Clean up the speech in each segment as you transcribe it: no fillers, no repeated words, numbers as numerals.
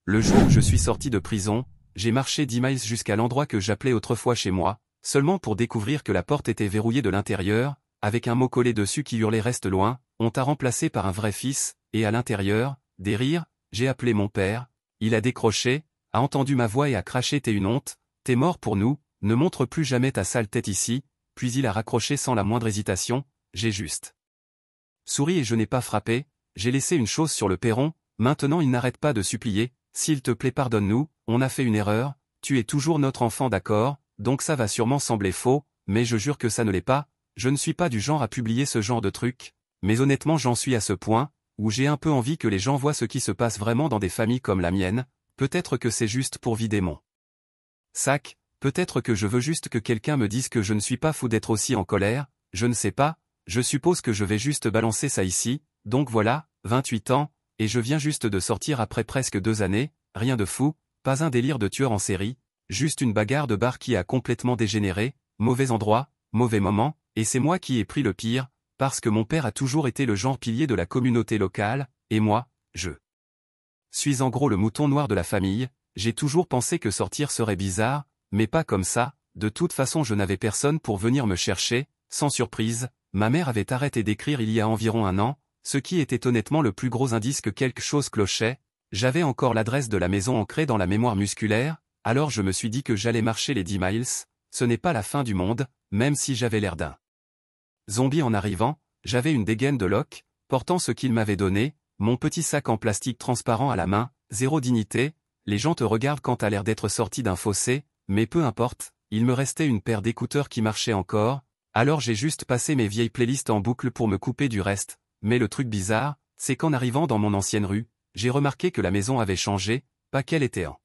Le jour où je suis sorti de prison, j'ai marché 10 miles jusqu'à l'endroit que j'appelais autrefois chez moi, seulement pour découvrir que la porte était verrouillée de l'intérieur, avec un mot collé dessus qui hurlait « Reste loin », on t'a remplacé par un vrai fils, et à l'intérieur, des rires, j'ai appelé mon père, il a décroché, a entendu ma voix et a craché « T'es une honte, t'es mort pour nous, ne montre plus jamais ta sale tête ici », puis il a raccroché sans la moindre hésitation, j'ai juste souri et je n'ai pas frappé, j'ai laissé une chose sur le perron, maintenant il n'arrête pas de supplier, s'il te plaît pardonne-nous, on a fait une erreur, tu es toujours notre enfant d'accord, donc ça va sûrement sembler faux, mais je jure que ça ne l'est pas, je ne suis pas du genre à publier ce genre de truc, mais honnêtement j'en suis à ce point, où j'ai un peu envie que les gens voient ce qui se passe vraiment dans des familles comme la mienne, peut-être que c'est juste pour vider mon sac, peut-être que je veux juste que quelqu'un me dise que je ne suis pas fou d'être aussi en colère, je ne sais pas, je suppose que je vais juste balancer ça ici, donc voilà, 28 ans, et je viens juste de sortir après presque 2 années, rien de fou, pas un délire de tueur en série, juste une bagarre de bar qui a complètement dégénéré, mauvais endroit, mauvais moment, et c'est moi qui ai pris le pire, parce que mon père a toujours été le genre pilier de la communauté locale, et moi, je suis en gros le mouton noir de la famille, j'ai toujours pensé que sortir serait bizarre, mais pas comme ça, de toute façon je n'avais personne pour venir me chercher, sans surprise, ma mère avait arrêté d'écrire il y a environ 1 an, ce qui était honnêtement le plus gros indice que quelque chose clochait, j'avais encore l'adresse de la maison ancrée dans la mémoire musculaire, alors je me suis dit que j'allais marcher les 10 miles, ce n'est pas la fin du monde, même si j'avais l'air d'un zombie en arrivant, j'avais une dégaine de Locke, portant ce qu'il m'avait donné, mon petit sac en plastique transparent à la main, zéro dignité, les gens te regardent quand t'as l'air d'être sorti d'un fossé, mais peu importe, il me restait une paire d'écouteurs qui marchaient encore, alors j'ai juste passé mes vieilles playlists en boucle pour me couper du reste, mais le truc bizarre, c'est qu'en arrivant dans mon ancienne rue, j'ai remarqué que la maison avait changé, pas qu'elle était en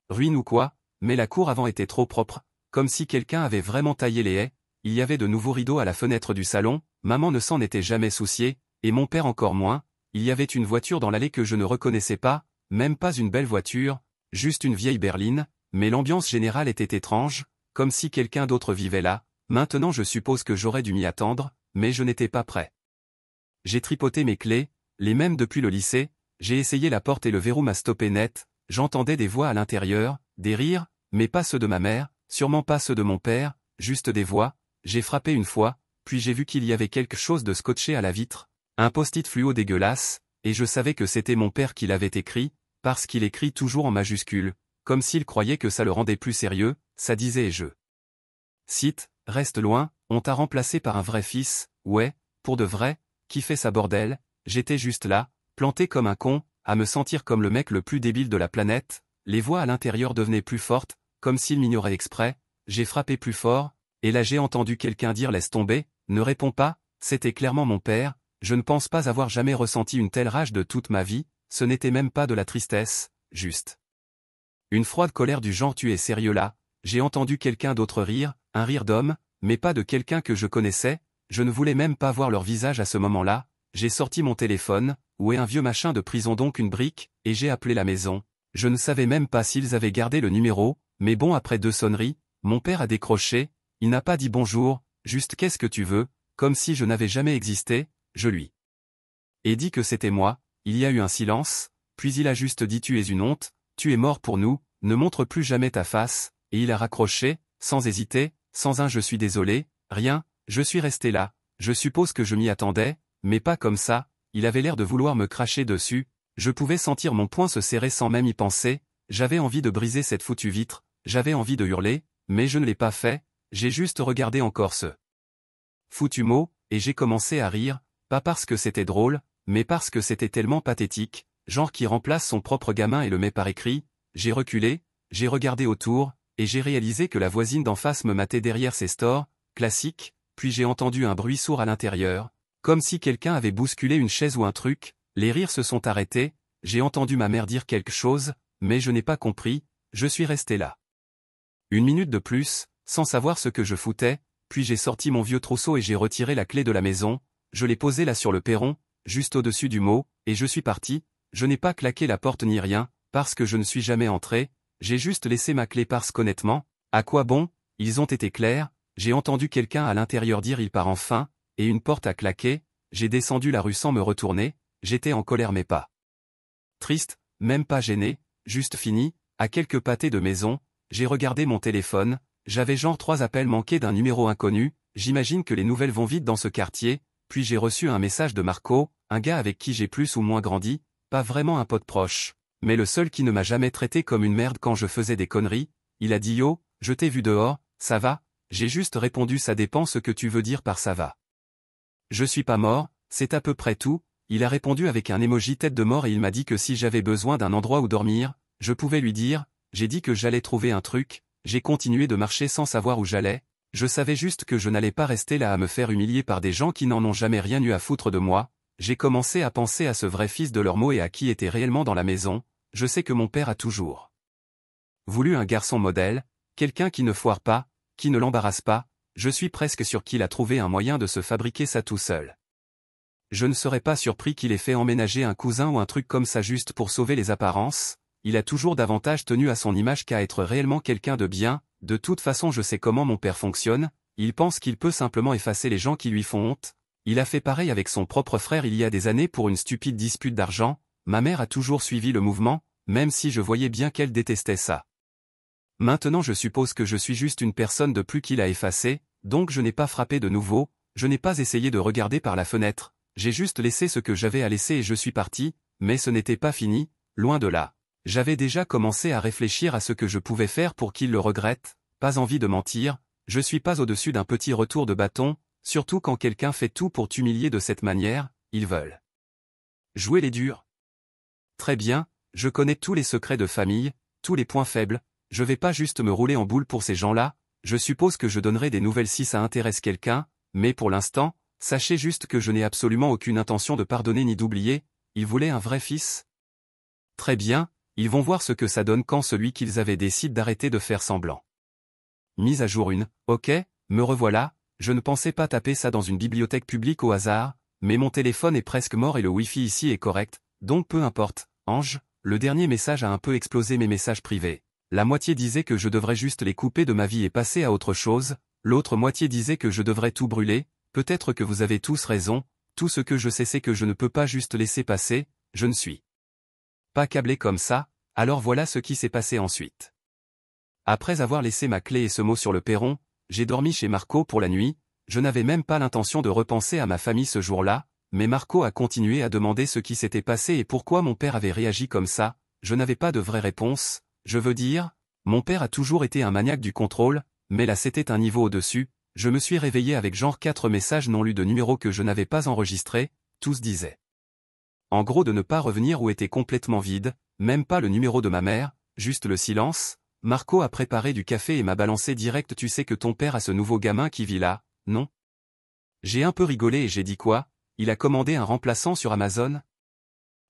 ruine ou quoi, mais la cour avant était trop propre, comme si quelqu'un avait vraiment taillé les haies, il y avait de nouveaux rideaux à la fenêtre du salon, maman ne s'en était jamais souciée, et mon père encore moins, il y avait une voiture dans l'allée que je ne reconnaissais pas, même pas une belle voiture, juste une vieille berline, mais l'ambiance générale était étrange, comme si quelqu'un d'autre vivait là, maintenant je suppose que j'aurais dû m'y attendre, mais je n'étais pas prêt. J'ai tripoté mes clés, les mêmes depuis le lycée, j'ai essayé la porte et le verrou m'a stoppé net, j'entendais des voix à l'intérieur, des rires, mais pas ceux de ma mère, sûrement pas ceux de mon père, juste des voix, j'ai frappé une fois, puis j'ai vu qu'il y avait quelque chose de scotché à la vitre, un post-it fluo dégueulasse, et je savais que c'était mon père qui l'avait écrit, parce qu'il écrit toujours en majuscule, comme s'il croyait que ça le rendait plus sérieux, ça disait et je cite, « Reste loin, on t'a remplacé par un vrai fils, ouais, pour de vrai, qui fait sa bordel », j'étais juste là, planté comme un con, à me sentir comme le mec le plus débile de la planète, les voix à l'intérieur devenaient plus fortes, comme s'ils m'ignoraient exprès, j'ai frappé plus fort, et là j'ai entendu quelqu'un dire « Laisse tomber, ne réponds pas », c'était clairement mon père, je ne pense pas avoir jamais ressenti une telle rage de toute ma vie, ce n'était même pas de la tristesse, juste une froide colère du genre « Tu es sérieux là », j'ai entendu quelqu'un d'autre rire, un rire d'homme, mais pas de quelqu'un que je connaissais, je ne voulais même pas voir leur visage à ce moment-là, j'ai sorti mon téléphone, où est un vieux machin de prison donc une brique, et j'ai appelé la maison, je ne savais même pas s'ils avaient gardé le numéro, mais bon après 2 sonneries, mon père a décroché, il n'a pas dit bonjour, juste qu'est-ce que tu veux, comme si je n'avais jamais existé, je lui ai dit que c'était moi, il y a eu un silence, puis il a juste dit tu es une honte, tu es mort pour nous, ne montre plus jamais ta face, et il a raccroché, sans hésiter, sans un je suis désolé, rien, je suis resté là, je suppose que je m'y attendais, mais pas comme ça, il avait l'air de vouloir me cracher dessus, je pouvais sentir mon poing se serrer sans même y penser, j'avais envie de briser cette foutue vitre, j'avais envie de hurler, mais je ne l'ai pas fait, j'ai juste regardé encore ce foutu mot, et j'ai commencé à rire, pas parce que c'était drôle, mais parce que c'était tellement pathétique, genre qui remplace son propre gamin et le met par écrit, j'ai reculé, j'ai regardé autour, et j'ai réalisé que la voisine d'en face me matait derrière ses stores, classique, puis j'ai entendu un bruit sourd à l'intérieur, comme si quelqu'un avait bousculé une chaise ou un truc, les rires se sont arrêtés, j'ai entendu ma mère dire quelque chose, mais je n'ai pas compris, je suis resté là 1 minute de plus, sans savoir ce que je foutais, puis j'ai sorti mon vieux trousseau et j'ai retiré la clé de la maison, je l'ai posée là sur le perron, juste au-dessus du mot, et je suis parti, je n'ai pas claqué la porte ni rien, parce que je ne suis jamais entré, j'ai juste laissé ma clé parce qu'honnêtement, à quoi bon, ils ont été clairs, j'ai entendu quelqu'un à l'intérieur dire il part enfin, et une porte a claqué, j'ai descendu la rue sans me retourner, j'étais en colère mais pas triste, même pas gêné, juste fini, à quelques pâtés de maison, j'ai regardé mon téléphone, j'avais genre 3 appels manqués d'un numéro inconnu, j'imagine que les nouvelles vont vite dans ce quartier, puis j'ai reçu un message de Marco, un gars avec qui j'ai plus ou moins grandi, pas vraiment un pote proche, mais le seul qui ne m'a jamais traité comme une merde quand je faisais des conneries. Il a dit yo, je t'ai vu dehors, ça va? J'ai juste répondu ça dépend ce que tu veux dire par ça va. Je suis pas mort, c'est à peu près tout. Il a répondu avec un emoji tête de mort et il m'a dit que si j'avais besoin d'un endroit où dormir, je pouvais lui dire. J'ai dit que j'allais trouver un truc, j'ai continué de marcher sans savoir où j'allais, je savais juste que je n'allais pas rester là à me faire humilier par des gens qui n'en ont jamais rien eu à foutre de moi. J'ai commencé à penser à ce vrai fils de leur mot et à qui était réellement dans la maison. Je sais que mon père a toujours voulu un garçon modèle, quelqu'un qui ne foire pas, qui ne l'embarrasse pas, je suis presque sûr qu'il a trouvé un moyen de se fabriquer ça tout seul. Je ne serais pas surpris qu'il ait fait emménager un cousin ou un truc comme ça juste pour sauver les apparences, il a toujours davantage tenu à son image qu'à être réellement quelqu'un de bien. De toute façon je sais comment mon père fonctionne, il pense qu'il peut simplement effacer les gens qui lui font honte. Il a fait pareil avec son propre frère il y a des années pour une stupide dispute d'argent. Ma mère a toujours suivi le mouvement, même si je voyais bien qu'elle détestait ça. Maintenant je suppose que je suis juste une personne de plus qu'il a effacée, donc je n'ai pas frappé de nouveau, je n'ai pas essayé de regarder par la fenêtre, j'ai juste laissé ce que j'avais à laisser et je suis parti, mais ce n'était pas fini, loin de là. J'avais déjà commencé à réfléchir à ce que je pouvais faire pour qu'il le regrette, pas envie de mentir, je suis pas au-dessus d'un petit retour de bâton, surtout quand quelqu'un fait tout pour t'humilier de cette manière, ils veulent jouer les durs. Très bien, je connais tous les secrets de famille, tous les points faibles, je vais pas juste me rouler en boule pour ces gens-là, je suppose que je donnerai des nouvelles si ça intéresse quelqu'un, mais pour l'instant, sachez juste que je n'ai absolument aucune intention de pardonner ni d'oublier, ils voulaient un vrai fils. Très bien, ils vont voir ce que ça donne quand celui qu'ils avaient décide d'arrêter de faire semblant. Mise à jour 1, ok, me revoilà, je ne pensais pas taper ça dans une bibliothèque publique au hasard, mais mon téléphone est presque mort et le Wi-Fi ici est correct, donc peu importe. Ange, le dernier message a un peu explosé mes messages privés. La moitié disait que je devrais juste les couper de ma vie et passer à autre chose, l'autre moitié disait que je devrais tout brûler. Peut-être que vous avez tous raison, tout ce que je sais c'est que je ne peux pas juste laisser passer, je ne suis pas câblé comme ça, alors voilà ce qui s'est passé ensuite. Après avoir laissé ma clé et ce mot sur le perron, j'ai dormi chez Marco pour la nuit, je n'avais même pas l'intention de repenser à ma famille ce jour-là, mais Marco a continué à demander ce qui s'était passé et pourquoi mon père avait réagi comme ça, je n'avais pas de vraie réponse, je veux dire, mon père a toujours été un maniaque du contrôle, mais là c'était un niveau au-dessus. Je me suis réveillé avec genre 4 messages non lus de numéros que je n'avais pas enregistrés, tous disaient. En gros de ne pas revenir ou était complètement vide, même pas le numéro de ma mère, juste le silence. Marco a préparé du café et m'a balancé direct tu sais que ton père a ce nouveau gamin qui vit là, non? J'ai un peu rigolé et j'ai dit quoi? Il a commandé un remplaçant sur Amazon?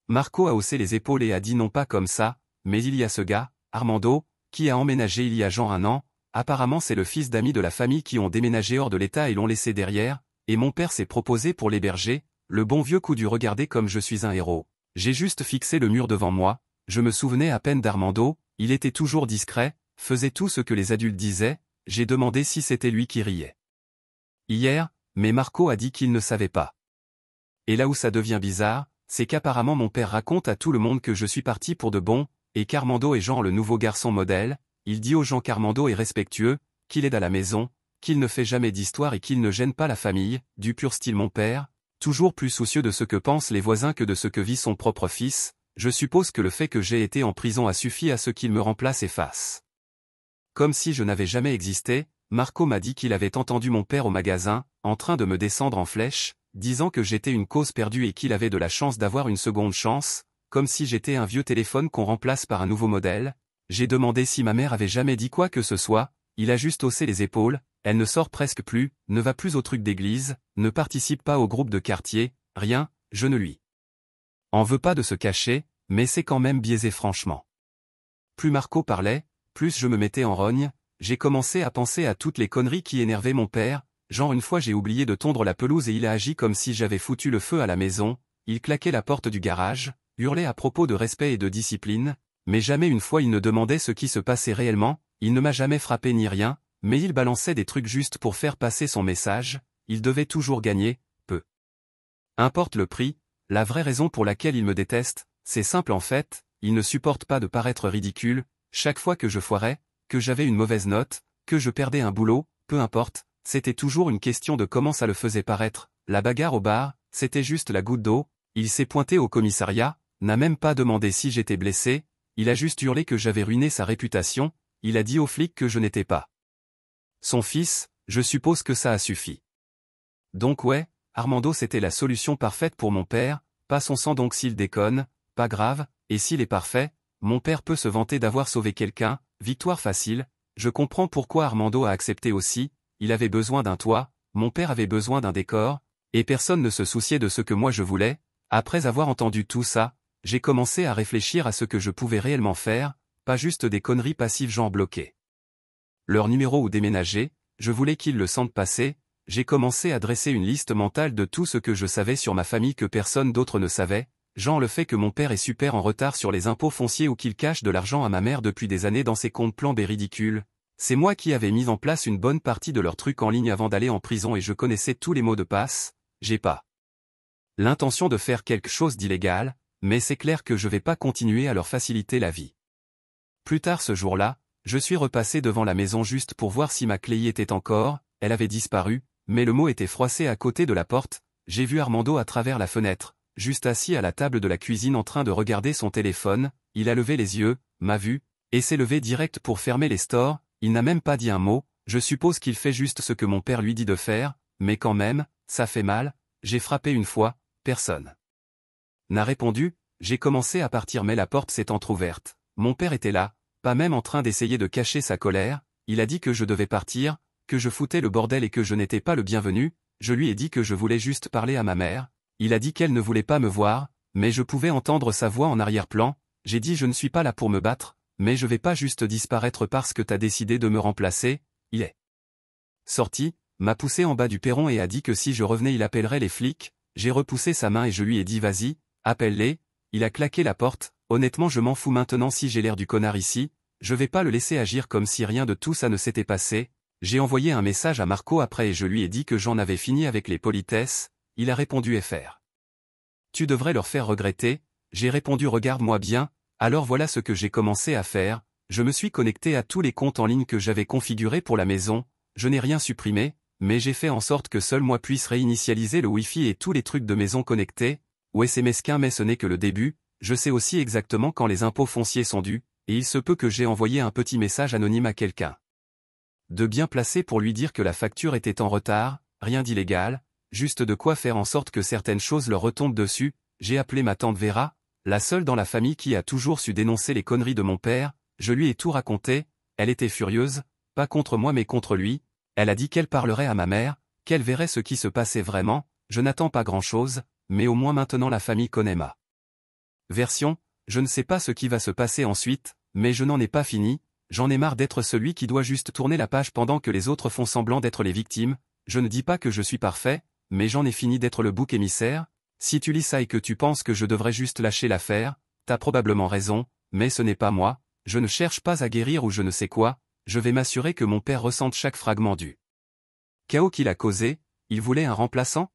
Marco a haussé les épaules et a dit non pas comme ça, mais il y a ce gars, Armando, qui a emménagé il y a genre 1 an. Apparemment c'est le fils d'amis de la famille qui ont déménagé hors de l'État et l'ont laissé derrière, et mon père s'est proposé pour l'héberger, le bon vieux coup du regarder comme je suis un héros. J'ai juste fixé le mur devant moi, je me souvenais à peine d'Armando, il était toujours discret, faisait tout ce que les adultes disaient, j'ai demandé si c'était lui qui riait. Hier, mais Marco a dit qu'il ne savait pas. Et là où ça devient bizarre, c'est qu'apparemment mon père raconte à tout le monde que je suis parti pour de bon, et qu'Armando est genre le nouveau garçon modèle. Il dit aux gens qu'Armando est respectueux, qu'il aide à la maison, qu'il ne fait jamais d'histoire et qu'il ne gêne pas la famille, du pur style mon père, toujours plus soucieux de ce que pensent les voisins que de ce que vit son propre fils. Je suppose que le fait que j'ai été en prison a suffi à ce qu'il me remplace et fasse comme si je n'avais jamais existé. Marco m'a dit qu'il avait entendu mon père au magasin, en train de me descendre en flèche, disant que j'étais une cause perdue et qu'il avait de la chance d'avoir une seconde chance, comme si j'étais un vieux téléphone qu'on remplace par un nouveau modèle. J'ai demandé si ma mère avait jamais dit quoi que ce soit, il a juste haussé les épaules, elle ne sort presque plus, ne va plus au truc d'église, ne participe pas au groupe de quartier, rien, je ne lui en veux pas de se cacher, mais c'est quand même biaisé franchement. Plus Marco parlait, plus je me mettais en rogne, j'ai commencé à penser à toutes les conneries qui énervaient mon père, genre une fois j'ai oublié de tondre la pelouse et il a agi comme si j'avais foutu le feu à la maison, il claquait la porte du garage, hurlait à propos de respect et de discipline, mais jamais une fois il ne demandait ce qui se passait réellement, il ne m'a jamais frappé ni rien, mais il balançait des trucs juste pour faire passer son message, il devait toujours gagner, peu importe le prix, la vraie raison pour laquelle il me déteste, c'est simple en fait, il ne supporte pas de paraître ridicule, chaque fois que je foirais, que j'avais une mauvaise note, que je perdais un boulot, peu importe, c'était toujours une question de comment ça le faisait paraître. La bagarre au bar, c'était juste la goutte d'eau, il s'est pointé au commissariat, n'a même pas demandé si j'étais blessé, il a juste hurlé que j'avais ruiné sa réputation, il a dit aux flics que je n'étais pas son fils, je suppose que ça a suffi. Donc ouais, Armando c'était la solution parfaite pour mon père, pas son sang donc s'il déconne, pas grave, et s'il est parfait, mon père peut se vanter d'avoir sauvé quelqu'un, victoire facile, je comprends pourquoi Armando a accepté aussi, il avait besoin d'un toit, mon père avait besoin d'un décor, et personne ne se souciait de ce que moi je voulais. Après avoir entendu tout ça, j'ai commencé à réfléchir à ce que je pouvais réellement faire, pas juste des conneries passives genre bloquées. Leur numéro ou déménager, je voulais qu'ils le sentent passer, j'ai commencé à dresser une liste mentale de tout ce que je savais sur ma famille que personne d'autre ne savait, genre le fait que mon père est super en retard sur les impôts fonciers ou qu'il cache de l'argent à ma mère depuis des années dans ses comptes plan B ridicules. C'est moi qui avais mis en place une bonne partie de leurs trucs en ligne avant d'aller en prison et je connaissais tous les mots de passe, j'ai pas l'intention de faire quelque chose d'illégal, mais c'est clair que je vais pas continuer à leur faciliter la vie. Plus tard ce jour-là, je suis repassé devant la maison juste pour voir si ma clé y était encore, elle avait disparu, mais le mot était froissé à côté de la porte, j'ai vu Armando à travers la fenêtre, juste assis à la table de la cuisine en train de regarder son téléphone, il a levé les yeux, m'a vu, et s'est levé direct pour fermer les stores, il n'a même pas dit un mot, je suppose qu'il fait juste ce que mon père lui dit de faire, mais quand même, ça fait mal, j'ai frappé une fois, personne n'a répondu, j'ai commencé à partir mais la porte s'est entr'ouverte, mon père était là, pas même en train d'essayer de cacher sa colère, il a dit que je devais partir, que je foutais le bordel et que je n'étais pas le bienvenu, je lui ai dit que je voulais juste parler à ma mère, il a dit qu'elle ne voulait pas me voir, mais je pouvais entendre sa voix en arrière-plan, j'ai dit je ne suis pas là pour me battre, mais je vais pas juste disparaître parce que t'as décidé de me remplacer, il est sorti, m'a poussé en bas du perron et a dit que si je revenais il appellerait les flics, j'ai repoussé sa main et je lui ai dit vas-y, appelle-les, il a claqué la porte, honnêtement je m'en fous maintenant si j'ai l'air du connard ici, je vais pas le laisser agir comme si rien de tout ça ne s'était passé, j'ai envoyé un message à Marco après et je lui ai dit que j'en avais fini avec les politesses, il a répondu FR. Tu devrais leur faire regretter, j'ai répondu regarde-moi bien, alors voilà ce que j'ai commencé à faire, je me suis connecté à tous les comptes en ligne que j'avais configurés pour la maison, je n'ai rien supprimé, mais j'ai fait en sorte que seul moi puisse réinitialiser le Wi-Fi et tous les trucs de maison connectés, ouais c'est mesquin mais ce n'est que le début, je sais aussi exactement quand les impôts fonciers sont dus, et il se peut que j'ai envoyé un petit message anonyme à quelqu'un de bien placé pour lui dire que la facture était en retard, rien d'illégal, juste de quoi faire en sorte que certaines choses leur retombent dessus, j'ai appelé ma tante Vera, la seule dans la famille qui a toujours su dénoncer les conneries de mon père, je lui ai tout raconté, elle était furieuse, pas contre moi mais contre lui, elle a dit qu'elle parlerait à ma mère, qu'elle verrait ce qui se passait vraiment, je n'attends pas grand-chose, mais au moins maintenant la famille connaît ma version, je ne sais pas ce qui va se passer ensuite, mais je n'en ai pas fini, j'en ai marre d'être celui qui doit juste tourner la page pendant que les autres font semblant d'être les victimes, je ne dis pas que je suis parfait, mais j'en ai fini d'être le bouc émissaire, si tu lis ça et que tu penses que je devrais juste lâcher l'affaire, t'as probablement raison, mais ce n'est pas moi, je ne cherche pas à guérir ou je ne sais quoi, je vais m'assurer que mon père ressente chaque fragment du chaos qu'il a causé, il voulait un remplaçant ?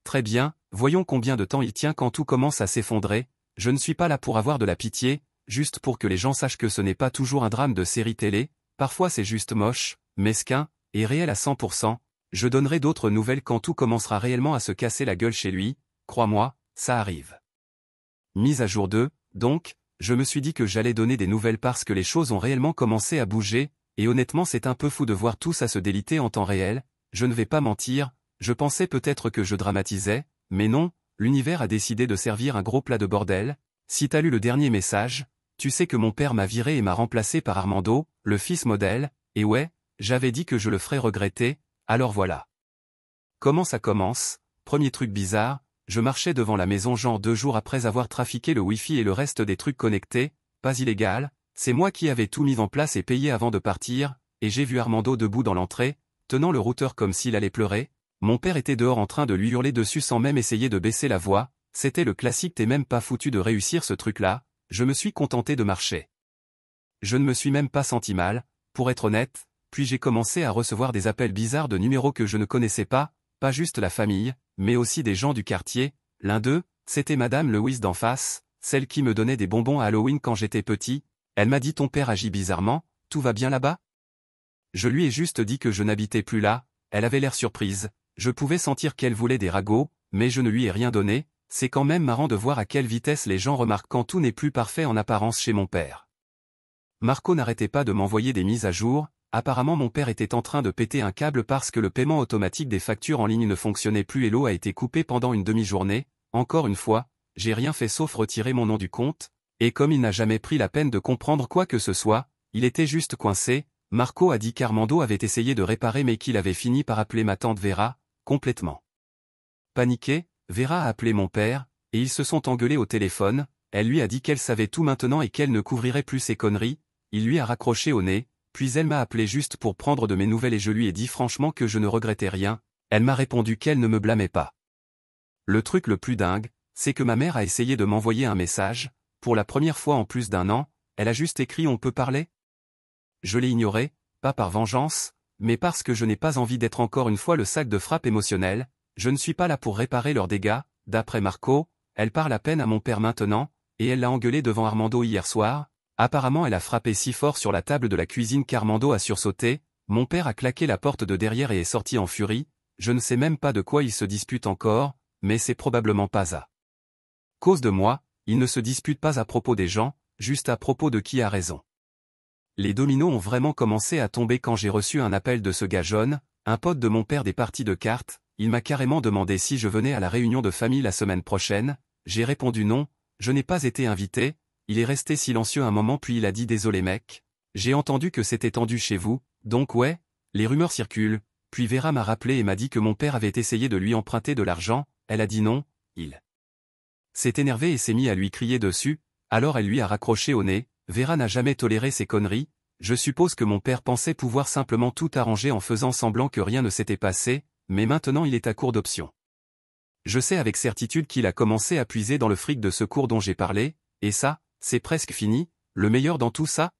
Très bien, voyons combien de temps il tient quand tout commence à s'effondrer, je ne suis pas là pour avoir de la pitié, juste pour que les gens sachent que ce n'est pas toujours un drame de série télé, parfois c'est juste moche, mesquin, et réel à 100%, je donnerai d'autres nouvelles quand tout commencera réellement à se casser la gueule chez lui, crois-moi, ça arrive. Mise à jour 2, donc, je me suis dit que j'allais donner des nouvelles parce que les choses ont réellement commencé à bouger, et honnêtement c'est un peu fou de voir tout ça se déliter en temps réel, je ne vais pas mentir, je pensais peut-être que je dramatisais, mais non, l'univers a décidé de servir un gros plat de bordel, si t'as lu le dernier message, tu sais que mon père m'a viré et m'a remplacé par Armando, le fils modèle, et ouais, j'avais dit que je le ferais regretter, alors voilà. Comment ça commence? Premier truc bizarre, je marchais devant la maison genre 2 jours après avoir trafiqué le Wi-Fi et le reste des trucs connectés, pas illégal, c'est moi qui avais tout mis en place et payé avant de partir, et j'ai vu Armando debout dans l'entrée, tenant le routeur comme s'il allait pleurer, mon père était dehors en train de lui hurler dessus sans même essayer de baisser la voix, c'était le classique t'es même pas foutu de réussir ce truc-là, je me suis contenté de marcher. Je ne me suis même pas senti mal, pour être honnête, puis j'ai commencé à recevoir des appels bizarres de numéros que je ne connaissais pas juste la famille, mais aussi des gens du quartier, l'un d'eux, c'était Madame Lewis d'en face, celle qui me donnait des bonbons à Halloween quand j'étais petit. Elle m'a dit ton père agit bizarrement, tout va bien là-bas? Je lui ai juste dit que je n'habitais plus là, elle avait l'air surprise, je pouvais sentir qu'elle voulait des ragots, mais je ne lui ai rien donné, c'est quand même marrant de voir à quelle vitesse les gens remarquent quand tout n'est plus parfait en apparence chez mon père. Marco n'arrêtait pas de m'envoyer des mises à jour, apparemment mon père était en train de péter un câble parce que le paiement automatique des factures en ligne ne fonctionnait plus et l'eau a été coupée pendant une demi-journée, encore une fois, j'ai rien fait sauf retirer mon nom du compte, et comme il n'a jamais pris la peine de comprendre quoi que ce soit, il était juste coincé. Marco a dit qu'Armando avait essayé de réparer mais qu'il avait fini par appeler ma tante Vera, complètement paniquée, Vera a appelé mon père, et ils se sont engueulés au téléphone, elle lui a dit qu'elle savait tout maintenant et qu'elle ne couvrirait plus ses conneries, il lui a raccroché au nez, puis elle m'a appelé juste pour prendre de mes nouvelles et je lui ai dit franchement que je ne regrettais rien, elle m'a répondu qu'elle ne me blâmait pas. Le truc le plus dingue, c'est que ma mère a essayé de m'envoyer un message, pour la première fois en plus d'1 an, elle a juste écrit on peut parler? Je l'ai ignoré, pas par vengeance, mais parce que je n'ai pas envie d'être encore une fois le sac de frappe émotionnel, je ne suis pas là pour réparer leurs dégâts, d'après Marco, elle parle à peine à mon père maintenant, et elle l'a engueulé devant Armando hier soir, apparemment elle a frappé si fort sur la table de la cuisine qu'Armando a sursauté, mon père a claqué la porte de derrière et est sorti en furie, je ne sais même pas de quoi ils se disputent encore, mais c'est probablement pas à cause de moi, ils ne se disputent pas à propos des gens, juste à propos de qui a raison. Les dominos ont vraiment commencé à tomber quand j'ai reçu un appel de ce gars jaune, un pote de mon père des parties de cartes, il m'a carrément demandé si je venais à la réunion de famille la semaine prochaine, j'ai répondu non, je n'ai pas été invité, il est resté silencieux un moment puis il a dit désolé mec, j'ai entendu que c'était tendu chez vous, donc ouais, les rumeurs circulent, puis Vera m'a rappelé et m'a dit que mon père avait essayé de lui emprunter de l'argent, elle a dit non, il s'est énervé et s'est mis à lui crier dessus, alors elle lui a raccroché au nez. Vera n'a jamais toléré ces conneries, je suppose que mon père pensait pouvoir simplement tout arranger en faisant semblant que rien ne s'était passé, mais maintenant il est à court d'options. Je sais avec certitude qu'il a commencé à puiser dans le fric de secours dont j'ai parlé, et ça, c'est presque fini, le meilleur dans tout ça?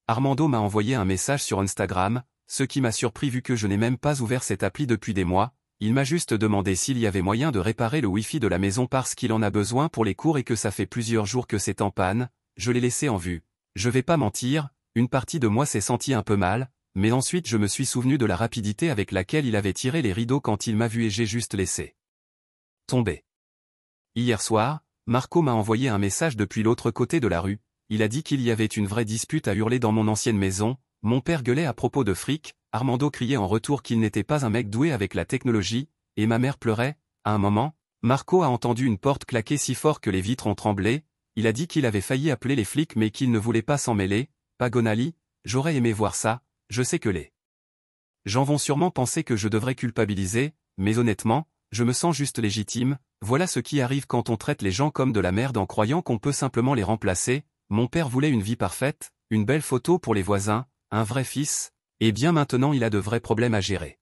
Armando m'a envoyé un message sur Instagram, ce qui m'a surpris vu que je n'ai même pas ouvert cette appli depuis des mois, il m'a juste demandé s'il y avait moyen de réparer le Wi-Fi de la maison parce qu'il en a besoin pour les cours et que ça fait plusieurs jours que c'est en panne. Je l'ai laissé en vue. Je vais pas mentir, une partie de moi s'est senti un peu mal, mais ensuite je me suis souvenu de la rapidité avec laquelle il avait tiré les rideaux quand il m'a vu et j'ai juste laissé tomber. Hier soir, Marco m'a envoyé un message depuis l'autre côté de la rue, il a dit qu'il y avait une vraie dispute à hurler dans mon ancienne maison, mon père gueulait à propos de fric, Armando criait en retour qu'il n'était pas un mec doué avec la technologie, et ma mère pleurait, à un moment, Marco a entendu une porte claquer si fort que les vitres ont tremblé, il a dit qu'il avait failli appeler les flics mais qu'il ne voulait pas s'en mêler, Pagonali, j'aurais aimé voir ça, je sais que les gens vont sûrement penser que je devrais culpabiliser, mais honnêtement, je me sens juste légitime, voilà ce qui arrive quand on traite les gens comme de la merde en croyant qu'on peut simplement les remplacer, mon père voulait une vie parfaite, une belle photo pour les voisins, un vrai fils, et bien maintenant il a de vrais problèmes à gérer.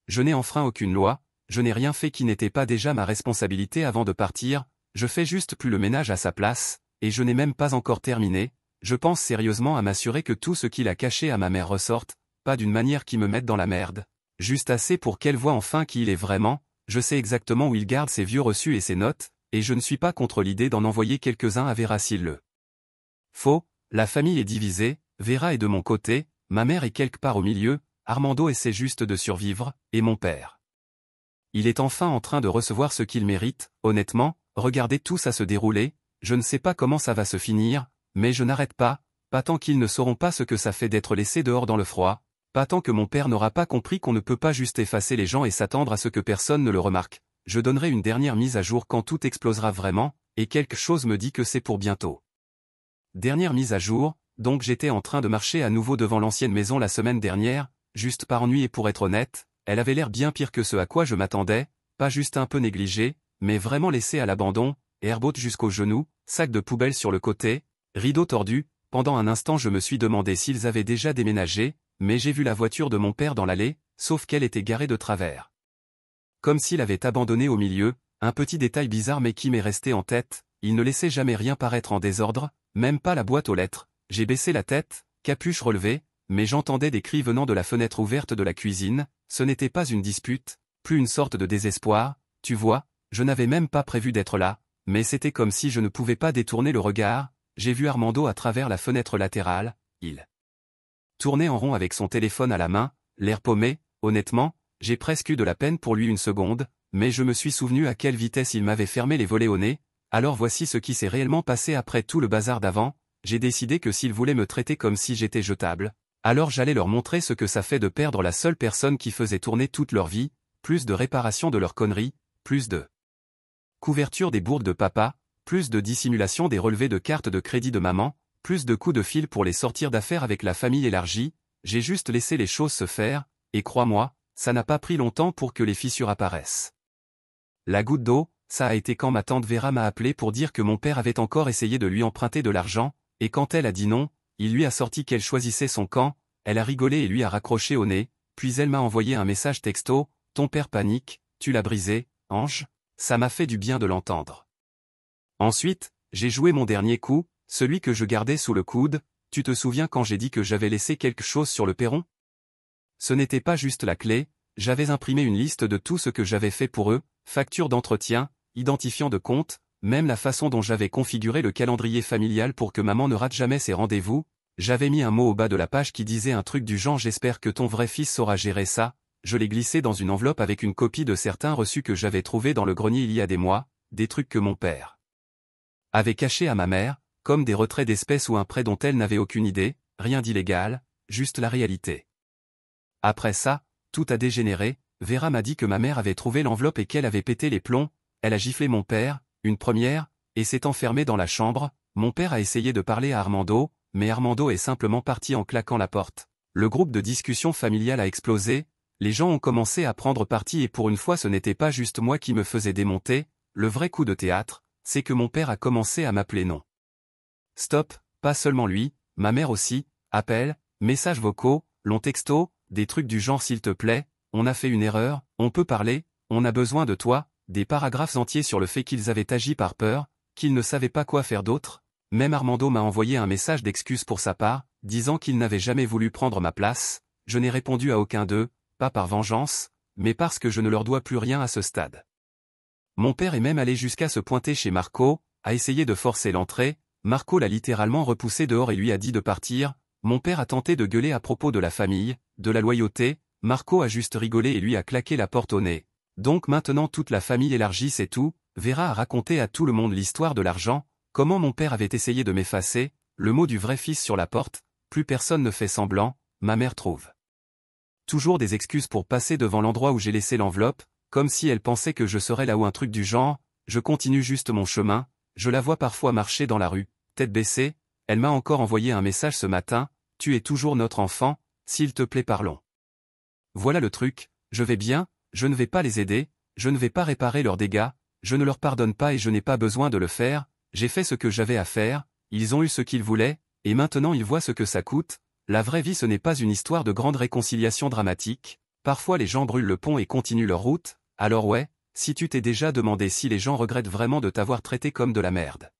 Je n'ai enfreint aucune loi, je n'ai rien fait qui n'était pas déjà ma responsabilité avant de partir, je fais juste plus le ménage à sa place, et je n'ai même pas encore terminé, je pense sérieusement à m'assurer que tout ce qu'il a caché à ma mère ressorte, pas d'une manière qui me mette dans la merde, juste assez pour qu'elle voie enfin qui il est vraiment, je sais exactement où il garde ses vieux reçus et ses notes, et je ne suis pas contre l'idée d'en envoyer quelques-uns à Vera s'il le faut, la famille est divisée, Vera est de mon côté, ma mère est quelque part au milieu, Armando essaie juste de survivre, et mon père. Il est enfin en train de recevoir ce qu'il mérite, honnêtement, regardez tout ça se dérouler, je ne sais pas comment ça va se finir, mais je n'arrête pas tant qu'ils ne sauront pas ce que ça fait d'être laissé dehors dans le froid, pas tant que mon père n'aura pas compris qu'on ne peut pas juste effacer les gens et s'attendre à ce que personne ne le remarque. Je donnerai une dernière mise à jour quand tout explosera vraiment, et quelque chose me dit que c'est pour bientôt. Dernière mise à jour, donc j'étais en train de marcher à nouveau devant l'ancienne maison la semaine dernière, juste par ennui et pour être honnête, elle avait l'air bien pire que ce à quoi je m'attendais, pas juste un peu négligée, mais vraiment laissée à l'abandon, herbe haute jusqu'aux genoux, sac de poubelle sur le côté, rideau tordu. Pendant un instant je me suis demandé s'ils avaient déjà déménagé, mais j'ai vu la voiture de mon père dans l'allée, sauf qu'elle était garée de travers. Comme s'il avait abandonné au milieu, un petit détail bizarre mais qui m'est resté en tête, il ne laissait jamais rien paraître en désordre, même pas la boîte aux lettres. J'ai baissé la tête, capuche relevée, mais j'entendais des cris venant de la fenêtre ouverte de la cuisine, ce n'était pas une dispute, plus une sorte de désespoir, tu vois, je n'avais même pas prévu d'être là, mais c'était comme si je ne pouvais pas détourner le regard. J'ai vu Armando à travers la fenêtre latérale, il tournait en rond avec son téléphone à la main, l'air paumé. Honnêtement, j'ai presque eu de la peine pour lui une seconde, mais je me suis souvenu à quelle vitesse il m'avait fermé les volets au nez. Alors voici ce qui s'est réellement passé après tout le bazar d'avant. J'ai décidé que s'ils voulaient me traiter comme si j'étais jetable, alors j'allais leur montrer ce que ça fait de perdre la seule personne qui faisait tourner toute leur vie, plus de réparation de leurs conneries, plus de couverture des bourdes de papa, plus de dissimulation des relevés de cartes de crédit de maman, plus de coups de fil pour les sortir d'affaires avec la famille élargie. J'ai juste laissé les choses se faire, et crois-moi, ça n'a pas pris longtemps pour que les fissures apparaissent. La goutte d'eau, ça a été quand ma tante Vera m'a appelé pour dire que mon père avait encore essayé de lui emprunter de l'argent, et quand elle a dit non, il lui a sorti qu'elle choisissait son camp. Elle a rigolé et lui a raccroché au nez, puis elle m'a envoyé un message texto: « Ton père panique, tu l'as brisé, Ange ?» Ça m'a fait du bien de l'entendre. Ensuite, j'ai joué mon dernier coup, celui que je gardais sous le coude. Tu te souviens quand j'ai dit que j'avais laissé quelque chose sur le perron? Ce n'était pas juste la clé, j'avais imprimé une liste de tout ce que j'avais fait pour eux, facture d'entretien, identifiant de compte, même la façon dont j'avais configuré le calendrier familial pour que maman ne rate jamais ses rendez-vous. J'avais mis un mot au bas de la page qui disait un truc du genre « J'espère que ton vrai fils saura gérer ça ». Je l'ai glissé dans une enveloppe avec une copie de certains reçus que j'avais trouvés dans le grenier il y a des mois, des trucs que mon père avait cachés à ma mère, comme des retraits d'espèces ou un prêt dont elle n'avait aucune idée, rien d'illégal, juste la réalité. Après ça, tout a dégénéré. Vera m'a dit que ma mère avait trouvé l'enveloppe et qu'elle avait pété les plombs. Elle a giflé mon père, une première, et s'est enfermée dans la chambre. Mon père a essayé de parler à Armando, mais Armando est simplement parti en claquant la porte. Le groupe de discussion familiale a explosé, les gens ont commencé à prendre parti et pour une fois ce n'était pas juste moi qui me faisais démonter. Le vrai coup de théâtre, c'est que mon père a commencé à m'appeler non. Stop, pas seulement lui, ma mère aussi, appels, messages vocaux, longs textos, des trucs du genre s'il te plaît, on a fait une erreur, on peut parler, on a besoin de toi, des paragraphes entiers sur le fait qu'ils avaient agi par peur, qu'ils ne savaient pas quoi faire d'autre. Même Armando m'a envoyé un message d'excuse pour sa part, disant qu'il n'avait jamais voulu prendre ma place. Je n'ai répondu à aucun d'eux, pas par vengeance, mais parce que je ne leur dois plus rien à ce stade. Mon père est même allé jusqu'à se pointer chez Marco, a essayé de forcer l'entrée. Marco l'a littéralement repoussé dehors et lui a dit de partir. Mon père a tenté de gueuler à propos de la famille, de la loyauté. Marco a juste rigolé et lui a claqué la porte au nez. Donc maintenant toute la famille élargie sait tout. Vera a raconté à tout le monde l'histoire de l'argent, comment mon père avait essayé de m'effacer, le mot du vrai fils sur la porte. Plus personne ne fait semblant, ma mère trouve toujours des excuses pour passer devant l'endroit où j'ai laissé l'enveloppe, comme si elle pensait que je serais là ou un truc du genre. Je continue juste mon chemin, je la vois parfois marcher dans la rue, tête baissée. Elle m'a encore envoyé un message ce matin: « Tu es toujours notre enfant, s'il te plaît parlons. » Voilà le truc, je vais bien, je ne vais pas les aider, je ne vais pas réparer leurs dégâts, je ne leur pardonne pas et je n'ai pas besoin de le faire. J'ai fait ce que j'avais à faire, ils ont eu ce qu'ils voulaient, et maintenant ils voient ce que ça coûte. La vraie vie ce n'est pas une histoire de grande réconciliation dramatique. Parfois les gens brûlent le pont et continuent leur route. Alors ouais, si tu t'es déjà demandé si les gens regrettent vraiment de t'avoir traité comme de la merde.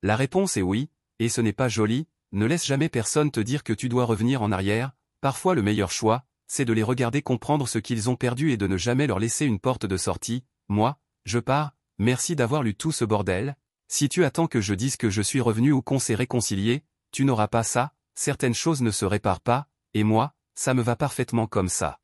La réponse est oui, et ce n'est pas joli. Ne laisse jamais personne te dire que tu dois revenir en arrière. Parfois le meilleur choix, c'est de les regarder comprendre ce qu'ils ont perdu et de ne jamais leur laisser une porte de sortie. Moi, je pars, merci d'avoir lu tout ce bordel. Si tu attends que je dise que je suis revenu ou qu'on s'est réconcilié, tu n'auras pas ça. Certaines choses ne se réparent pas, et moi, ça me va parfaitement comme ça.